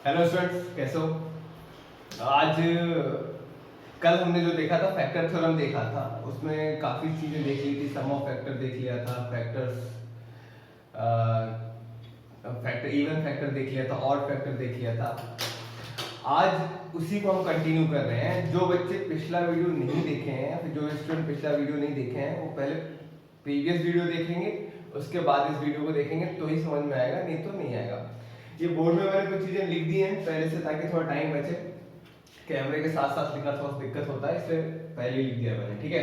Hello students, कैसे हो? आज कल हमने जो देखा था फैक्टर थ्योरम देखा था, उसमें काफ़ी चीज़ें देख ली थी। सम ऑफ फैक्टर देख लिया था, फैक्टर्स फैक्टर इवन फैक्टर देख लिया था, ऑड फैक्टर देख लिया था। आज उसी को हम कंटिन्यू कर रहे हैं। जो बच्चे पिछला वीडियो नहीं देखे हैं या फिर जो स्टूडेंट पिछला वीडियो नहीं देखे हैं वो पहले प्रीवियस वीडियो देखेंगे, उसके बाद इस वीडियो को देखेंगे तो ही समझ में आएगा, नहीं तो नहीं आएगा। ये बोर्ड में मैंने कुछ चीजें लिख दी हैं पहले से, ताकि थोड़ा टाइम बचे। कैमरे के साथ साथ लिखना थोड़ा दिक्कत होता है, इसलिए पहले ही लिख दिया मैंने। ठीक है,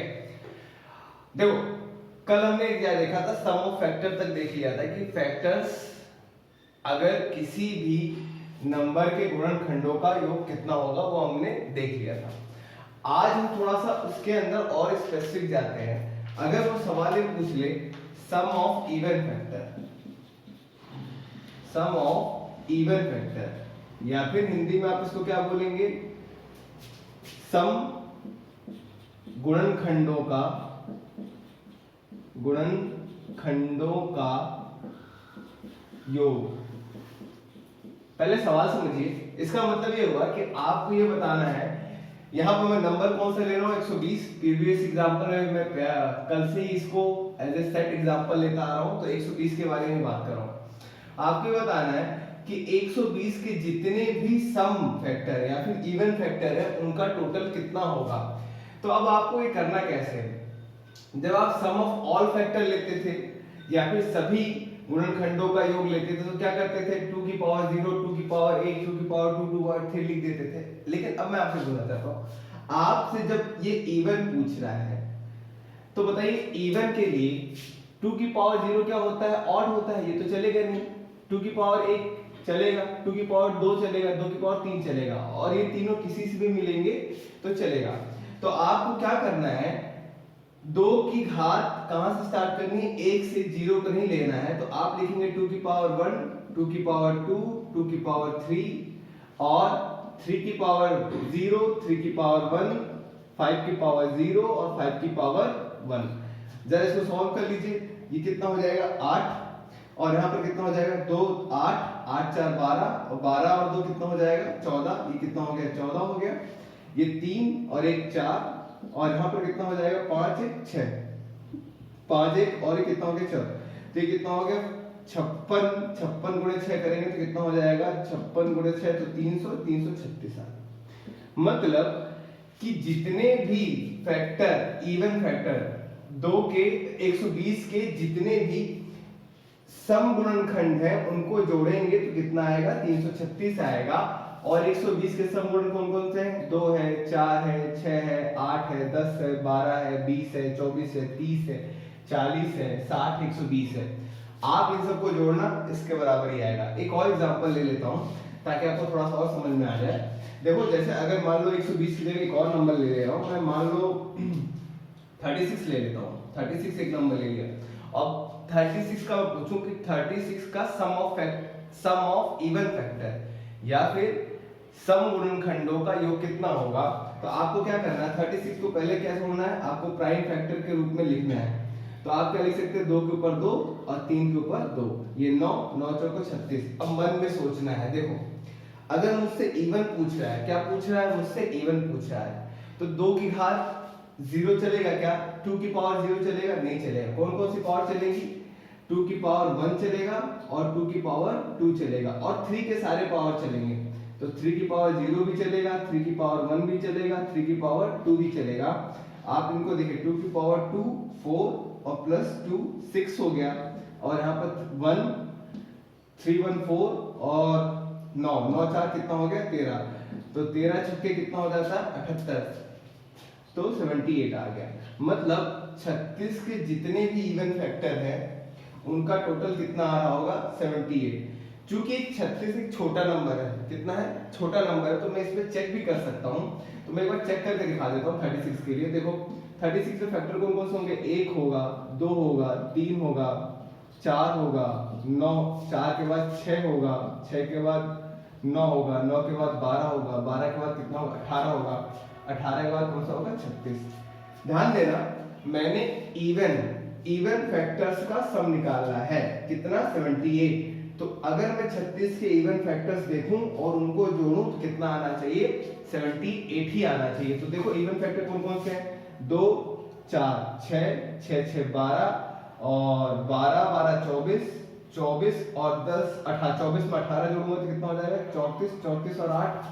देखो कल हमने क्या देखा था, सम ऑफ फैक्टर तक देख लिया था कि फैक्टर्स अगर किसी भी नंबर के गुणनखंडों का योग कितना होगा वो हमने देख लिया था। आज हम थोड़ा सा उसके अंदर और स्पेसिफिक जाते हैं। अगर वो सवाल ये पूछ ले sum of even factor, sum of even factor, या फिर हिंदी में आप इसको क्या बोलेंगे, सम गुणनखंडों का योग। पहले सवाल समझिए, इसका मतलब ये हुआ कि आपको ये बताना है, यहां पर मैं नंबर कौन सा ले रहा हूं 120। प्रीवियस एग्जांपल में मैं कल से ही इसको एज ए सेट एग्जांपल लेता आ रहा हूं, तो 120 के बारे में बात कर रहा हूं। आपको ये बताना है कि 120 के जितने भी सम फैक्टर या फिर इवन फैक्टर है उनका टोटल कितना होगा। तो अब आपको ये करना कैसे है, जब आप सम ऑफ ऑल फैक्टर लेते थे या फिर सभी गुणनखंडों का योग लेते थे तो क्या करते थे, 2 की पावर 0, 2 की पावर 1, 2 की पावर 2, 2 की पावर 3 लिख देते थे। लेकिन अब मैं आपसे बोलना चाहता हूं, आपसे जब ये इवन पूछ रहा है तो बताइए इवन के लिए 2 की पावर 0 क्या होता है, ऑड होता है, ये तो चलेगा नहीं। 2 की पावर 1 चलेगा, 2 की पावर 2 चलेगा, 2 की पावर 3 चलेगा, और ये तीनों किसी से भी मिलेंगे तो चलेगा। तो आपको क्या करना है, 2 की घात कहां से स्टार्ट करनी है, 1 से 0 को नहीं लेना है। तो आप लिखेंगे 2 की पावर 1, 2 की पावर 2, 2 की पावर 3 और 3 की पावर 0, 3 की पावर 1, 5 की पावर 0 और 5 की पावर 1। जरा इसको सॉल्व कर लीजिए, ये कितना हो जाएगा 8, और यहाँ पर कितना हो जाएगा 2, 8, 8 4 12, और 12 और 2 कितना हो जाएगा 14। ये कितना हो गया 14 हो गया। ये 3 और 1 4, और यहाँ पर कितना हो जाएगा 5 1 6, 5 1 और ये कितना हो गया 4। तो ये कितना हो गया 56, 56 गुणे 6 करेंगे तो कितना हो जाएगा 56 गुणे 6 तो 300, 336। मतलब कि जितने भी फैक्टर इवन फैक्टर 2 के 120 के जितने भी सम गुणनखंड है उनको जोड़ेंगे तो कितना आएगा 336 आएगा। और 120 के सम गुणन कौन कौन से हैं, 2 है, 4 है, 6 है, 8 है, 10 है, 12 है, 20 है, 24 है, 30 है, 40 है, 60, 120 है। आप इन सबको जोड़ना, इसके बराबर ही आएगा। एक और एग्जांपल ले लेता हूं ताकि आपको थोड़ा सा और समझ में आ जाए। देखो जैसे अगर मान लो 120 की जगह एक और नंबर ले रहा हूं, मैं मान लो 36 ले लेता हूं। 36 एक नंबर ले लिया, अब 36 का मैं पूछूं कि 36 का सम ऑफ इवन फैक्टर या फिर सम गुणनखंडों का योग कितना होगा। तो आपको क्या करना है, 36 को पहले क्या छोड़ना है, आपको प्राइम फैक्टर के रूप में लिखना है। तो आप क्या लिख सकते हैं, 2 के ऊपर 2 और 3 के ऊपर 2, ये 9, 9 चौको 36। अब मन में सोचना है, देखो अगर मुझसे इवन पूछ रहा है, क्या पूछ रहा है मुझसे, इवन पूछ रहा है, तो 2 की घात 0 चलेगा क्या, 2 की पावर 0 चलेगा, नहीं चलेगा। कौन कौन सी पावर चलेगी, 2 की पावर 1 चलेगा और 2 की पावर 2 चलेगा, और 3 के सारे पावर चलेंगे। तो 3 की पावर 0 भी चलेगा, 3 की पावर 1 भी चलेगा, 3 की पावर 2 भी चलेगा। आप इनको देखिए, 2 की पावर 2 4 और प्लस 2 6 हो गया, और यहाँ पर 1 3 1 4 और 9 9 4 कितना हो गया 13। तो 13 छक्के कितना हो जाता है 78, तो 78 आ गया। मतलब 36 के जितने भी इवन फैक्टर हैं उनका टोटल कितना आ रहा होगा 78। चूंकि 36 एक छोटा नंबर है, कितना है छोटा नंबर है, तो मैं इसमें चेक भी कर सकता हूं। तो मैं एक बार चेक करके दिखा देता हूं 36 के लिए। देखो 36 के फैक्टर कौन कौन से होंगे, 1 होगा, 2 होगा, 3 होगा, 4 होगा, 9, 4 के बाद 6 होगा, 6 के बाद 9 होगा, 9 के बाद 12 होगा, 12 के बाद कितना होगा 18 होगा, 18 के बाद कौन सा होगा 36। ध्यान देना, मैंने इवन फैक्टर्स का सम निकालना है, कितना 78। तो अगर मैं 36 के इवन फैक्टर्स देखूं और उनको जोड़ूं तो कितना आना चाहिए, 78 ही आना चाहिए। तो देखो इवन फैक्टर कौन कौन से हैं, 2 4 6 6 6 12 और 12 12 24 24 और 10 18, 24 में 18 जोड़ूंगा तो कितना हो जाएगा 34, 34 और 8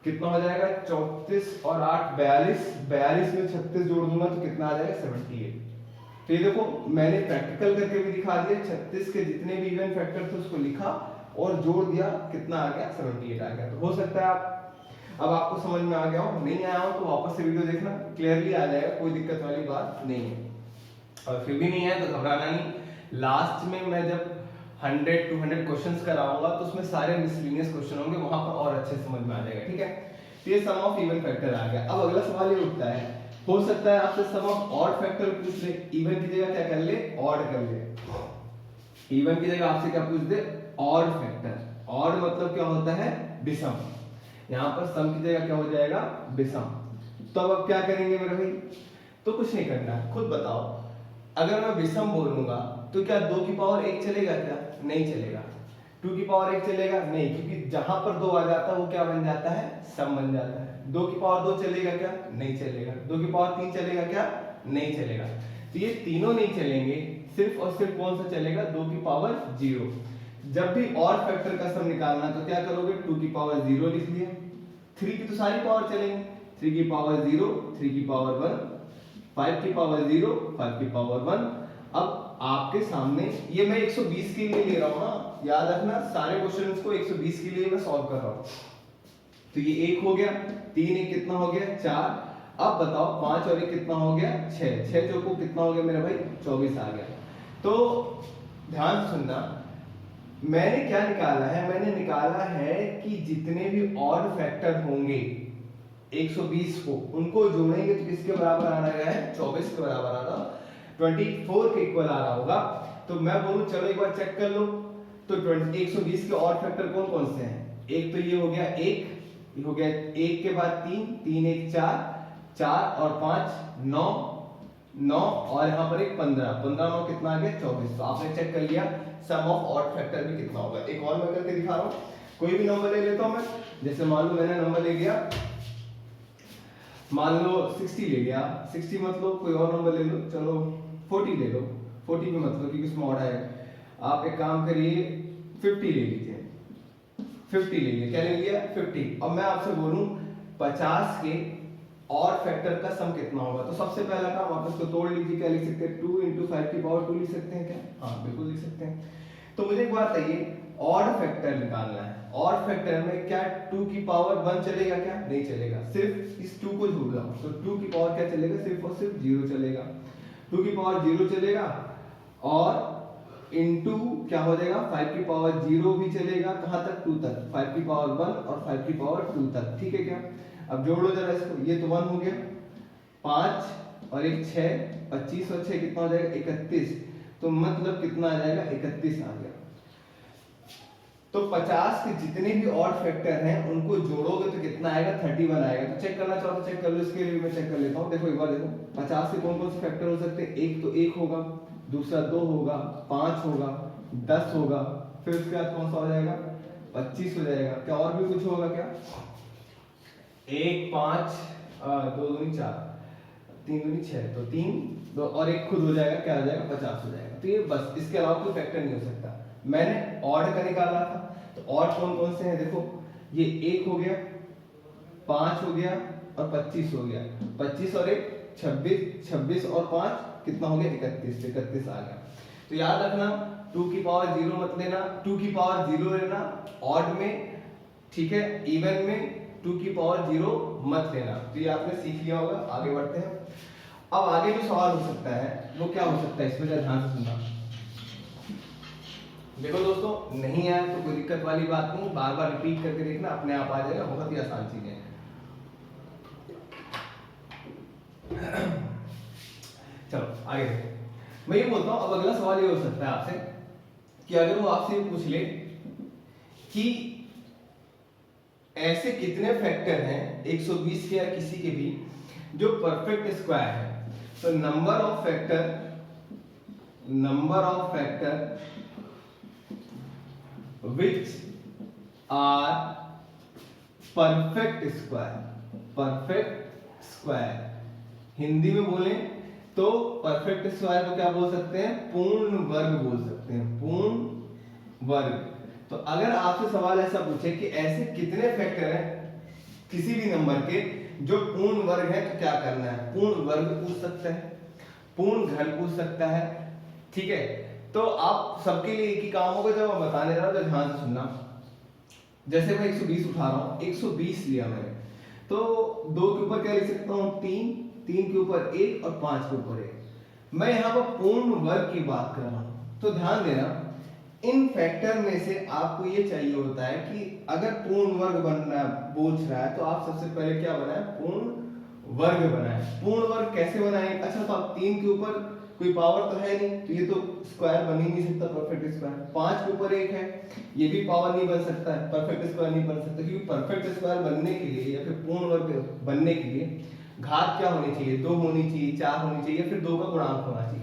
कितना हो जाएगा 34 और 8 42, 42 में 36 जोड़ दूंगा तो कितना आ जाएगा 78। तो ये देखो मैंने प्रैक्टिकल करके भी दिखा दिया, 36 के जितने भी इवन फैक्टर थे उसको लिखा और जोड़ दिया, कितना आ गया 78 आ गया। तो हो सकता है अब आपको समझ में आ गया हो, नहीं आया हो तो वापस से वीडियो देखना, क्लियरली आ जाएगा, कोई दिक्कत वाली बात नहीं है। और फिर भी नहीं है तो घबराना नहीं, लास्ट में मैं जब 100 200 क्वेश्चंस कराऊंगा तो उसमें सारे मिसलिनियस क्वेश्चन होंगे, वहां पर और अच्छे समझ में आ जाएगा, ठीक है। तो ये सम ऑफ इवन फैक्टर आ गया। अब अगला सवाल ये उठता है, हो सकता है आपसे सम ऑफ ऑड फैक्टर पूछ ले, इवन की जगह क्या कर ले, ऑड कर ले। इवन की जगह आपसे क्या पूछ दे, ऑड फैक्टर। ऑड मतलब क्या होता है, विषम। यहाँ पर सम की जगह क्या हो जाएगा, विषम। तो अब क्या करेंगे मेरे भाई, तो कुछ नहीं करना, खुद बताओ। अगर मैं विषम बोलूंगा तो क्या 2 की पावर 1 चलेगा, क्या नहीं चलेगा। 2 की पावर 1 चलेगा नहीं, क्योंकि जहां पर 2 आ जाता है वो क्या बन जाता है, सम बन जाता है। 2 की पावर 2 चलेगा क्या, नहीं चलेगा। 2 की पावर 3 चलेगा क्या, नहीं चलेगा। तो ये तीनों नहीं चलेंगे, सिर्फ और सिर्फ कौन सा चलेगा, 2 की पावर 0। जब भी और फैक्टर का सम निकालना तो क्या करोगे, 2 की पावर 0 लिख लिया। 3 की तो सारी पावर चलेंगे, 3 की पावर 0, 3 की पावर 1, 5 की पावर 0, 5 की पावर 1। अब आपके सामने ये मैं 120 के लिए ले रहा हूं ना, याद रखना सारे क्वेश्चंस को 120 के लिए मैं सॉल्व कर रहा हूं। तो ये 1 हो गया, 3 1 कितना हो गया 4। अब बताओ 5 और 1 कितना हो गया 6, 6 चौको कितना हो गया मेरा भाई 24 आ गया। तो ध्यान से सुनना, मैंने क्या निकाला है, मैंने निकाला है कि जितने भी ऑड फैक्टर होंगे 120 को, उनको जोड़ेंगे तो किसके बराबर आना है, 24 के बराबर आना, 24 के इक्वल आ रहा होगा। तो मैं बोलूं चलो एक बार चेक कर लो, तो 120 के ऑड फैक्टर कौन कौन से हैं। एक तो ये हो गया 1, ये हो गया 1 के बाद 3, 3 1 4, 4 और 5 9, 9 और यहाँ पर एक 15, 15 9 कितना आ गया 24। तो आपने चेक कर लिया सम ऑफ ऑड फैक्टर भी कितना होगा। एक और मैं करके दिखा रहा हूँ, कोई भी नंबर ले लेता हूँ मैं, जैसे मान लो मैंने नंबर ले लिया, मान लो 60 ले लिया, 60 मतलब कोई और नंबर ले लो, चलो 40 ले लो, 40 भी मतलब क्योंकि इसमें ऑड है। आप एक काम करिए 50 ले लीजिए, 50 ले लिया, क्या ले लिया 50। अब मैं आपसे बोलूं 50 के और फैक्टर का सम कितना होगा, तो सबसे पहला काम आप इसको तोड़ लीजिए, क्या लिख सकते हैं 2 × 5 की पावर 2 लिख सकते हैं क्या, हाँ बिल्कुल लिख सकते हैं। तो मुझे एक बात बताइए, ऑड फैक्टर निकालना है, ऑड फैक्टर में क्या 2 की पावर 1 चलेगा क्या, नहीं चलेगा, सिर्फ इस 2 को जोड़ लो। तो 2 की पावर क्या चलेगा, सिर्फ और सिर्फ 0 चलेगा। 2 की पावर 0 चलेगा और इनटू क्या हो जाएगा 5 की पावर 0 भी चलेगा, कहां तक 2 तक, 5 की पावर 1 और 5 की पावर 2 तक, ठीक है क्या। अब जोड़ लो जरा इसको, ये तो 1 हो गया, 5 और 1 6, 25 और 6 कितना हो जाएगा 31। तो मतलब कितना आ जाएगा 31 आ गया। तो 50 के जितने भी ऑड फैक्टर हैं उनको जोड़ोगे तो कितना आएगा 31 आएगा। तो चेक करना चाहो तो चेक कर लो, इसके लिए मैं चेक कर लेता हूं। देखो एक बार देखो 50 से कौन कौन से फैक्टर हो सकते हैं, एक तो 1 होगा, दूसरा 2 होगा, 5 होगा, 10 होगा, फिर उसके बाद कौन सा हो जाएगा 25 हो जाएगा। क्या और भी कुछ होगा क्या, 1 5 2 2 4 3 2 6, तो 3 2 और 1 खुद हो जाएगा, क्या हो जाएगा 50 हो जाएगा। तो ये बस, इसके अलावा कोई फैक्टर नहीं हो सकता। मैंने ऑड का निकाला था, तो ऑड कौन कौन से हैं देखो, ये 1 हो गया, 5 हो गया और 25 हो गया। 25 और 1 26, 26 और 5 कितना हो गया 31, 31 आ गया। तो याद रखना 2 की पावर 0 मत लेना, 2 की पावर 0 लेना ऑड में, ठीक है, इवन में 2 की पावर 0 मत लेना। तो ये आपने सीख लिया होगा। आगे बढ़ते हैं। अब आगे जो सवाल हो सकता है वो क्या हो सकता है, इसमें ध्यान से सुनना। देखो दोस्तों, नहीं आया तो कोई दिक्कत वाली बात नहीं, बार बार रिपीट करके देखना, अपने आप आ जाएगा, बहुत ही आसान चीज है। चलो आगे देखो। मैं ये बोलता हूं, अब अगला सवाल ये हो सकता है आपसे कि अगर वो आपसे पूछ ले कि ऐसे कितने फैक्टर हैं 120 के या किसी के भी जो परफेक्ट स्क्वायर है, तो number of factor which are perfect square. Perfect square Hindi में बोले तो परफेक्ट स्क्वायर को क्या बोल सकते हैं? पूर्ण वर्ग बोल सकते हैं, पूर्ण वर्ग। तो अगर आपसे सवाल ऐसा पूछे कि ऐसे कितने फैक्टर हैं किसी भी नंबर के जो पूर्ण वर्ग है, तो क्या करना है? पूर्ण वर्ग पूछ सकता है, पूर्ण घन पूछ सकता है, ठीक है। तो आप सबके लिए एक ही काम होगा, जब मैं बताने जा रहा हूं तो ध्यान से सुनना। जैसे मैं 120 उठा रहा हूं, 120 लिया मैंने, तो 2 के ऊपर क्या लिख सकता हूं? 3, 3 के ऊपर 1 और 5 के ऊपर 1। मैं यहां पर पूर्ण वर्ग की बात कर रहा हूं, तो ध्यान देना इन फैक्टर में से आपको ये चाहिए होता है कि अगर पूर्ण वर्ग बनना पूछ रहा है तो आप सबसे पहले क्या बनाए? पूर्ण वर्ग बनाए। पूर्ण वर्ग कैसे बनाएं? अच्छा, तो आप 3 के ऊपर कोई पावर तो है नहीं, तो ये तो स्क्वायर बन ही नहीं सकता, परफेक्ट स्क्वायर। 5 के ऊपर 1 है, ये भी पावर नहीं बन सकता है, परफेक्ट स्क्वायर नहीं बन सकता, क्योंकि परफेक्ट स्क्वायर बनने के लिए या फिर पूर्ण वर्ग बनने के लिए घात क्या होनी चाहिए? 2 होनी चाहिए, 4 होनी चाहिए, फिर 2 का गुणांक होना चाहिए।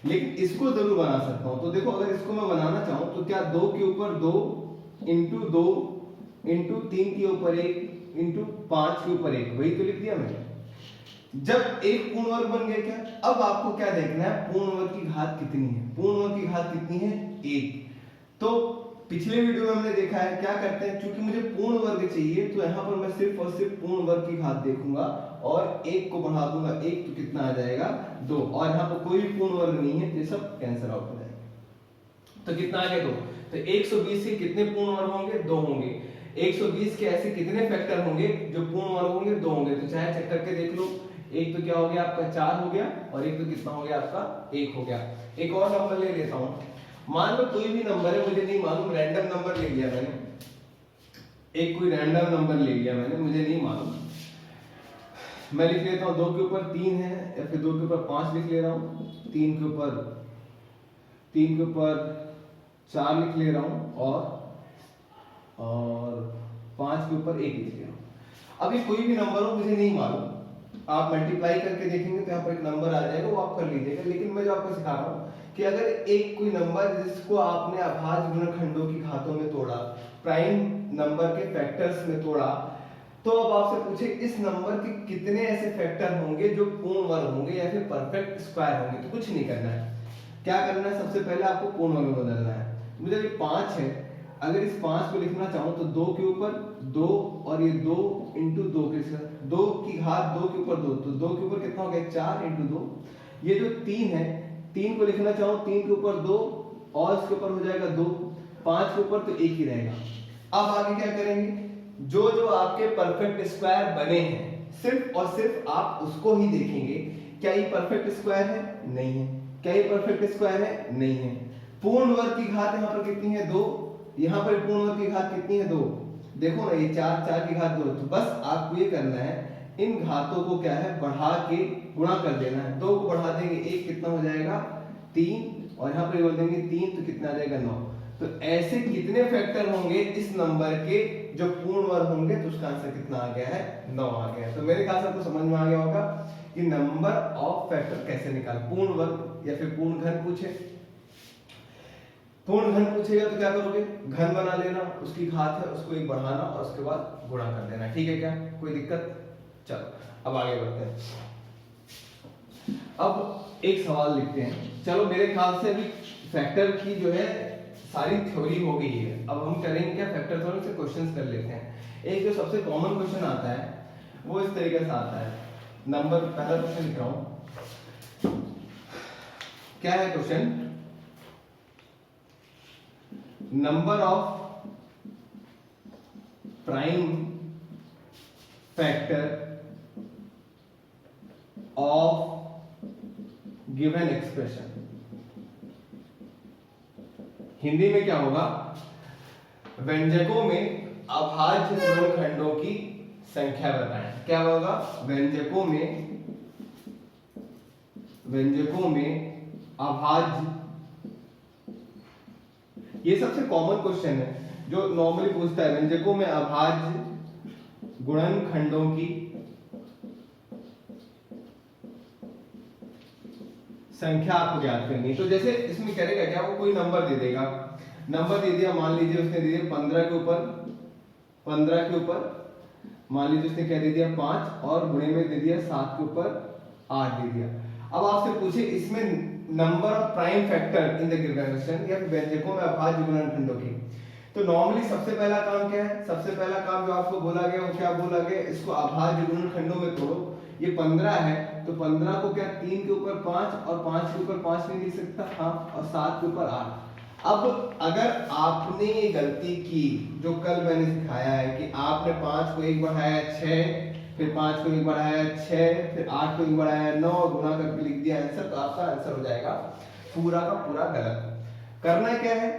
लेकिन इसको जरूर बना सकता हूं। तो देखो, अगर इसको मैं बनाना चाहूं तो क्या 2 के ऊपर 2 इंटू 2 इंटू 3 के ऊपर 1 इंटू 5 के ऊपर 1, वही तो लिख दिया मैंने। जब एक पूर्ण वर्ग बन गया क्या, अब आपको क्या देखना है? पूर्ण वर्ग की घात कितनी है? पूर्ण वर्ग की घात कितनी है? 1। तो पिछले वीडियो में हमने देखा है क्या करते हैं, क्योंकि मुझे पूर्ण वर्ग चाहिए तो यहाँ पर मैं सिर्फ और सिर्फ पूर्ण वर्ग की घात देखूंगा और 1 को बढ़ा दूंगा, 1 तो कितना आ जाएगा? 2। और यहाँ पर कोई भी पूर्ण वर्ग नहीं है, ये सब कैंसिल आउट हो जाएगा। तो कितना आ गया? 2। तो 120 के कितने पूर्ण वर्ग होंगे? 2 होंगे। 120 के ऐसे कितने फैक्टर होंगे जो पूर्ण वर्ग होंगे? 2 होंगे। तो चाहे चेक करके देख लो, एक तो क्या हो गया आपका? 4 हो गया, और एक तो कितना हो गया आपका? 1 हो गया। एक और नंबर ले लेता हूं, मान लो कोई भी नंबर है, मुझे नहीं मालूम, रैंडम नंबर ले लिया मैंने, एक कोई रैंडम नंबर ले लिया मैंने, मुझे नहीं मालूम। मैं लिख लेता हूं 2 के ऊपर 3 है, या फिर 2 के ऊपर 5 लिख ले रहा हूं, 3 के ऊपर 4 लिख ले रहा हूं, और 5 के ऊपर 1 लिख ले रहा हूं। अब ये कोई भी नंबर हो, मुझे नहीं मालूम, आप मल्टीप्लाई करके देखेंगे तो यहाँ पर एक नंबर आ जाएगा, वो आप कर लीजिएगा। लेकिन मैं जो आपको सिखा रहा हूँ कि अगर एक कोई नंबर जिसको आपने अभाज्य गुणनखंडों की घातों में तोड़ा, प्राइम नंबर के फैक्टर्स में तोड़ा, तो अब आपसे पूछे इस नंबर के कितने ऐसे फैक्टर होंगे जो पूर्ण वर्ग होंगे या फिर परफेक्ट स्क्वायर होंगे। तो कुछ नहीं करना है, क्या करना है? सबसे पहले आपको पूर्ण वर्ग में बदलना है। मुझे ये 5 है, अगर इस 5 को लिखना चाहूं तो 2 के ऊपर 2 और ये 2 इंटू 2 के साथ 2 की घात 2 के ऊपर 2, तो 2 के ऊपर कितना हो गया? 4 इंटू 2। ये जो 3 है, 3 को लिखना चाहूं 3 के ऊपर 2 और इसके ऊपर हो जाएगा 2, 5 के ऊपर तो 1 ही रहेगा। अब आगे क्या करेंगे? जो जो आपके परफेक्ट स्क्वायर बने हैं, सिर्फ और सिर्फ आप उसको ही देखेंगे। क्या ये परफेक्ट स्क्वायर है? नहीं है। क्या ये परफेक्ट स्क्वायर है? नहीं है। पूर्ण वर्ग की घात यहाँ पर कितनी है? 2। यहाँ पर पूर्ण वर्ग की घात कितनी है? 2। देखो ना, ये 4 की घात 2। तो बस आपको ये करना है, इन घातों को क्या है? बढ़ा के गुणा कर देना है। 2 को बढ़ा देंगे 1, कितना हो जाएगा? 3, और यहाँ पर बोल देंगे 3, तो कितना आ जाएगा? 9। तो ऐसे कितने फैक्टर होंगे इस नंबर के जो पूर्ण वर्ग होंगे? तो उसका आंसर कितना आ गया है? 9 आ गया। तो मेरे ख्याल से आपको समझ में आ गया होगा कि नंबर ऑफ फैक्टर कैसे निकाल, पूर्ण वर्ग या फिर पूर्ण घन पूछे, पूर्ण घन पूछेगा तो क्या करोगे? घन बना लेना, उसकी घात है उसको 1 बढ़ाना और उसके बाद गुणा कर देना। ठीक है, क्या कोई दिक्कत? चलो अब आगे बढ़ते हैं। अब एक सवाल लिखते हैं। चलो मेरे ख्याल से अभी फैक्टर की जो है सारी थ्योरी हो गई है। अब हम करेंगे क्या? फैक्टर थ्योरी से क्वेश्चंस कर लेते हैं। एक जो सबसे कॉमन क्वेश्चन आता है वो इस तरीके से आता है। नंबर पहला क्वेश्चन लिख रहा हूं। क्या है question? Number of prime factor of given expression. Hindi में क्या होगा? व्यंजकों में अभाज्य गुणनखंडों की संख्या बताएं। क्या होगा? व्यंजकों में अभाज्य, ये सबसे कॉमन क्वेश्चन है जो नॉर्मली पूछता है। व्यंजकों में अभाज्य गुणनखंडों की संख्या आपको ज्ञात करनी है। तो जैसे इसमें करेगा क्या? वो कोई नंबर दे देगा, नंबर दे दिया, मान लीजिए उसने दे दिया 15 के ऊपर, 15 के ऊपर मान लीजिए उसने क्या दे दिया 5 और गुणे में दे दिया 7 के ऊपर 8 दे दिया। अब आपसे पूछे इसमें number of prime factor in the given question, या व्यंजकों में अभाज्य गुणनखंडों की, तो नॉर्मली सबसे पहला काम क्या है, सबसे पहला काम जो आपको बोला गया वो क्या बोला गया, इसको अभाज्य गुणनखंडों में तोड़ो। ये 15 है तो 15 को क्या 3 के ऊपर 5 और 5 के ऊपर 5 नहीं लिख सकता, हाँ, और 7 के ऊपर 8। अब अगर आपने ये गलती की जो कल मैंने सिखाया है कि आपने 5 को 1 बढ़ाया 6, फिर 5 को 1 बढ़ाया 6, फिर 8 को 1 बढ़ाया 9 और गुणा करके लिख दिया आंसर, तो आपका आंसर हो जाएगा पूरा का पूरा गलत। करना क्या है,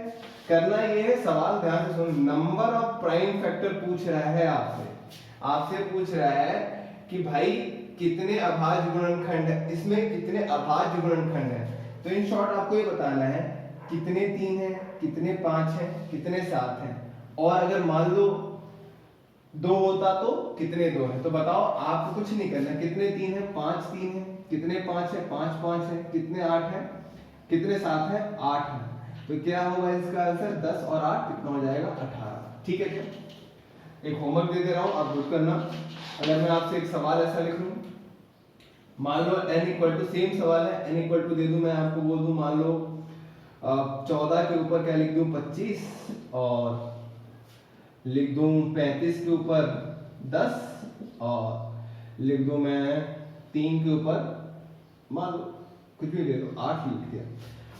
करना ये है, सवाल ध्यान से सुनो, नंबर ऑफ प्राइम फैक्टर पूछ रहा है आपसे, आपसे पूछ रहा है कि भाई कितने अभाज्य गुणनखंड है, इसमें कितने अभाज्य गुणनखंड है। तो इन शॉर्ट आपको ये बताना है कितने 3 है, कितने 5 है, कितने 7 है, और अगर मान लो 2 होता तो कितने 2 है। तो बताओ, आपको कुछ नहीं करना, कितने 3 है, 5 3 है, कितने 5 है, 5 5 है, कितने 8 है, कितने 7 है, 8 है। तो क्या होगा इसका आंसर, 10 और 8 कितना हो जाएगा 18। ठीक है क्या, एक होमवर्क दे दे रहा हूं, आप नोट करना। अगर मैं आपसे एक सवाल ऐसा लिख लूं, मान लो n इक्वल टू, सेम सवाल है, n इक्वल टू दे दूं, मैं आपको बोल दूं मान लो 14 के ऊपर क्या लिख दूं 25, और लिख दूं 35 के ऊपर 10, और लिख दूं मैं 3 के ऊपर मान लो कुछ भी ले लो 8 लिख दिया।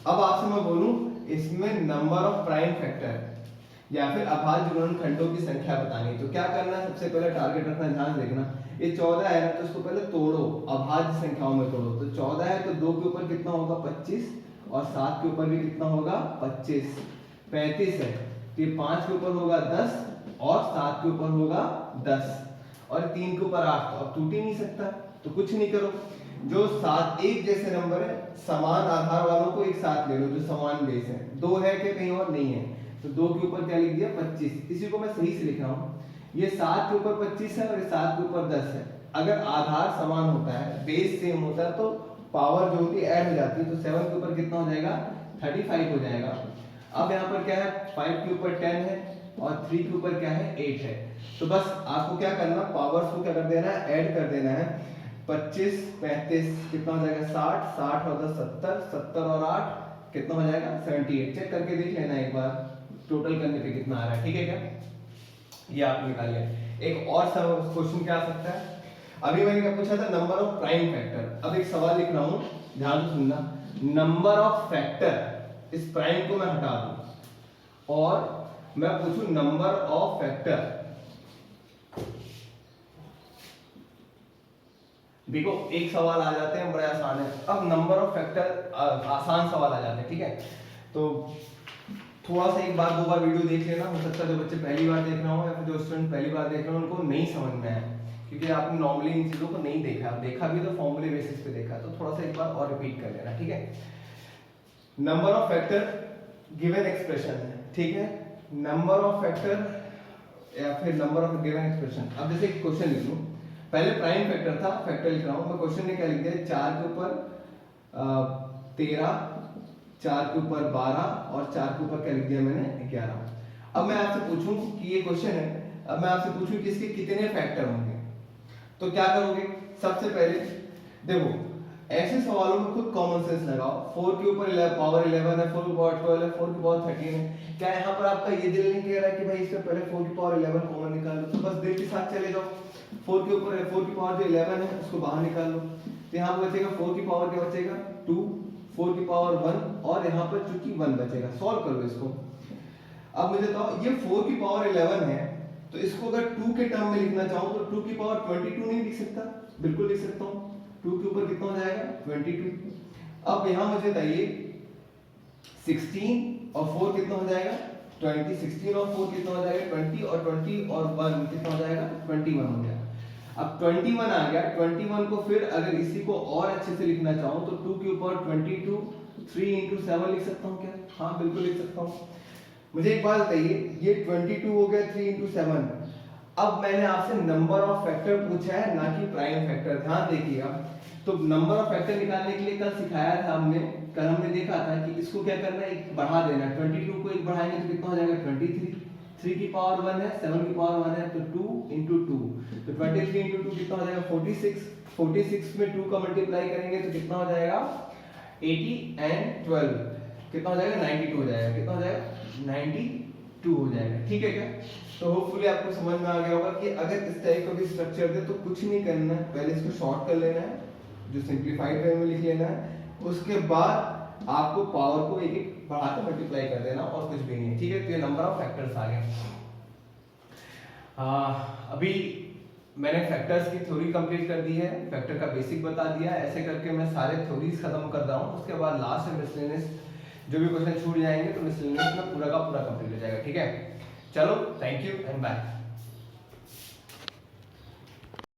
अब आपसे मैं बोलूं इसमें नंबर ऑफ प्राइम फैक्टर या फिर अभाज्य गुणनखंडों की संख्या बतानी, तो क्या करना है, सबसे पहले टारगेट रखना, ध्यान से देखना। ये 14 है ना, तो इसको पहले तोड़ो, अभाज्य संख्याओं में तोड़ो। तो 14 है तो 2 के ऊपर कितना होगा 25, और 7 के ऊपर भी कितना होगा 25। 35 है तो ये 5 के ऊपर होगा 10 और 7 के ऊपर होगा 10, और 3 के ऊपर 8, तो अब टूट ही नहीं सकता। तो कुछ नहीं करो, जो 7 एक जैसे नंबर है, समान आधार वालों को एक साथ ले लो, जो समान बेस है। 2 है कि कहीं और नहीं है, तो 2 के ऊपर क्या लिख दिया 25। इसी को मैं सही से लिख रहा हूँ, ये 7 के ऊपर 25 है और ये 7 के ऊपर 10 है। अगर आधार समान होता है, बेस सेम होता है, तो पावर जो होती है ऐड हो जाती है। तो 7 के ऊपर कितना हो जाएगा 35 हो जाएगा। अब यहाँ पर क्या है, 5 के ऊपर 10 है और 3 के ऊपर क्या है 8 है। तो बस आपको क्या करना, पावर्स को क्या कर देना है, ऐड कर देना है। 25 35 कितना हो जाएगा 60, 60 और 10 70, 70 और 8 कितना हो जाएगा 78। चेक करके देख लेना एक बार, टोटल करने पे कितना आ रहा है। ठीक है क्या, ये आप निकाल लिया। एक और क्वेश्चन क्या आ सकता है, अभी मैंने क्या पूछा था, नंबर ऑफ प्राइम फैक्टर। अब एक सवाल लिख रहा हूं, ध्यान से सुनना। नंबर ऑफ फैक्टर, इस प्राइम को मैं हटा दूं और मैं पूछूं नंबर ऑफ फैक्टर। देखो एक सवाल आ जाते हैं बड़े आसान है, अब नंबर ऑफ फैक्टर आसान सवाल आ जाते हैं। ठीक है, तो थोड़ा सा एक बार 2 बार वीडियो देख लेना, हो सकता है जो बच्चे पहली बार देख रहे हो या फिर जो स्टूडेंट पहली बार देख रहे हो उनको नहीं समझ में आया, क्योंकि आपने नॉर्मली इन चीजों को नहीं देखा, देखा भी तो फॉर्मूले बेसिस पे देखा, तो थोड़ा सा एक बार और रिपीट कर लेना। ठीक है, number of factor given expression है, ठीक है, नंबर ऑफ फैक्टर या फिर नंबर ऑफ गिवन एक्सप्रेशन। अब जैसे एक क्वेश्चन लिख लूं, पहले प्राइम फैक्टर था, फैक्टर लिख रहा हूं मैं, क्वेश्चन में क्या लिख दिया 4 के ऊपर 13, 4 के ऊपर 12 और 4 के ऊपर क्या लिख दिया मैंने 11। अब मैं आपसे पूछूं कि ये क्वेश्चन है, अब मैं आपसे पूछूं कि इसके कितने फैक्टर होंगे, तो क्या करोगे, सबसे पहले देखो ऐसे सवालों में खुद कॉमन सेंस लगाओ। 4 के ऊपर पावर 11 है, 4 की पावर 12 है, 4 की पावर 13 है। क्या यहाँ पर आपका ये दिल नहीं कह रहा है कि भाई इससे पहले 4 की पावर 11 कॉमन निकाल लो, तो बस दिल के साथ चले जाओ। 4 के ऊपर 4 की पावर जो 11 है उसको बाहर निकाल लो, तो यहाँ पर बचेगा 4 की पावर क्या बचेगा 2, 4 की पावर 1 और यहाँ पर चूंकि 1 बचेगा। सॉल्व करो इसको। अब मुझे बताओ ये 4 की पावर 11 है, तो इसको अगर 2 के टर्म में लिखना चाहूं तो 2 की पावर 22 नहीं लिख सकता, बिल्कुल लिख सकता हूं। 2 के ऊपर कितना हो जाएगा 22। अब यहां मुझे बताइए 16 और 4 कितना हो जाएगा 20, 16 और 4 कितना हो जाएगा 20 और 20 और 1 कितना हो जाएगा 21 हो गया। अब 21 आ गया, 21 को फिर अगर इसी को और अच्छे से लिखना चाहूं तो 2 के ऊपर 22 3 into 7 लिख सकता हूं क्या? हाँ बिल्कुल लिख सकता हूं। मुझे एक बात बताइए, ये 22 हो गया 3 into 7, अब मैंने आपसे नंबर ऑफ फैक्टर पूछा है, ना कि प्राइम फैक्टर। ध्यान देखिएगा, तो नंबर ऑफ फैक्टर निकालने के लिए कल सिखाया था हमने, कल हमने देखा था कि इसको क्या करना है, एक बढ़ा देना है। 22 को एक बढ़ाएंगे तो कितना हो जाएगा 23, 3 की पावर 1 है, 7 की पावर 1 है, तो 2 into 2, तो 23 into 2 कितना हो जाएगा 46, 46 में 2 का मल्टीप्लाई करेंगे तो कितना हो जाएगा 80 and 12 कितना हो जाएगा 92 हो जाएगा। कितना हो जाएगा 92 हो जाएगा। ठीक है क्या? तो होपफुली आपको समझ में आ गया होगा कि अगर इस टाइप का भी स्ट्रक्चर दे तो कुछ नहीं करना है, पहले इसको शॉर्ट कर लेना है, जो सिंपलीफाइड वे में लिख लेना है, उसके बाद आपको पावर को एक एक बढ़ाकर मल्टीप्लाई कर देना और कुछ भी नहीं। ठीक है, तो ये नंबर ऑफ फैक्टर्स आ गए। अभी मैंने फैक्टर्स की थ्योरी कंप्लीट कर दी है, फैक्टर का बेसिक बता दिया। ऐसे करके मैं सारे थ्योरीज खत्म कर रहा हूँ, उसके बाद लास्ट में मिसलेनियस जो भी क्वेश्चन छूट जाएंगे तो मिसलेनियस में पूरा का पूरा कंप्लीट हो जाएगा। ठीक है, चलो, थैंक यू एंड बाय।